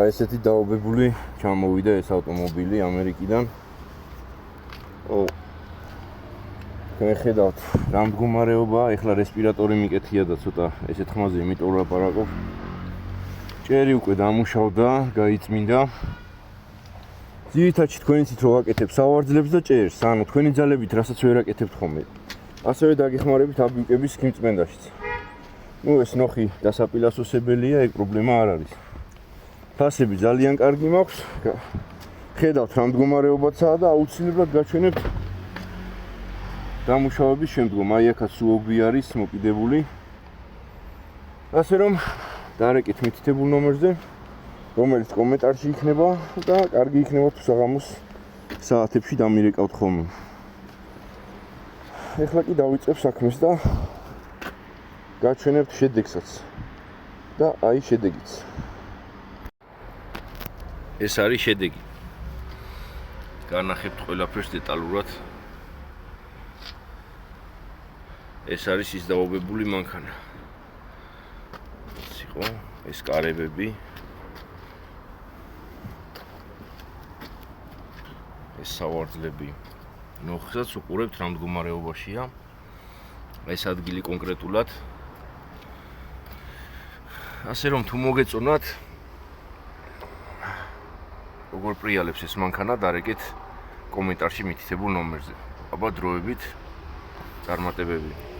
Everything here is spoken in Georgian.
ესეთი დაობებული ჩამოვიდა ეს ავტომობილი ამერიკიდან. თქვენ ხედავთ რა მდგომარეობაა, ეხლა რესპირატორი მიკეთია და ცოტა ესეთ ხმაზე იმიტომ ვლაპარაკობ. ჭერი უკვე დამუშავდა, გაიწმინდა. ძირითადად თქვენი ცით რო ვაკეთებ სავარძლებს და ჭერს, ანუ თქვენი ძალებით რასაც ვერ აკეთებთ ხოლმე. ასევე დაგეხმარებით აბიუკების ხმწმენდაშიც. ეს ნოხი დასაპილასოსებელია, ეგ პრობლემა არ არის. ფასები ძალიან კარგი მაქვს. ხედავთ რა მდგომარეობაცაა და აუცილებლად გაჩვენებთ დამუშავების შემდგომ. აი აქაც სუობი არის მოკიდებული. ასე რომ დარეკეთ მითითებულ ნომერზე, რომელიც კომენტარში იქნება და კარგი იქნება თუ საღამოს საათებში დამირეკავთ ხოლმე. ეხლა კი დავიწყებ საქმეს და გაჩვენებთ შედეგსაც და აი შედეგიც. ეს არის შედეგი. განახებთ ყველაფერს დეტალურად. ეს არის ის დაობებული მანქანა. იყო ეს კარებები. ეს სავარძლები. ნოხსაც უყურებთ რა მდგომარეობაშია. ეს ადგილი კონკრეტულად. ასე რომ თუ მოგეწონათ როგორ პრიალებს ეს მანქანა, დარეკეთ კომენტარში მითითებულ ნომერზე. აბა დროებით წარმატებები.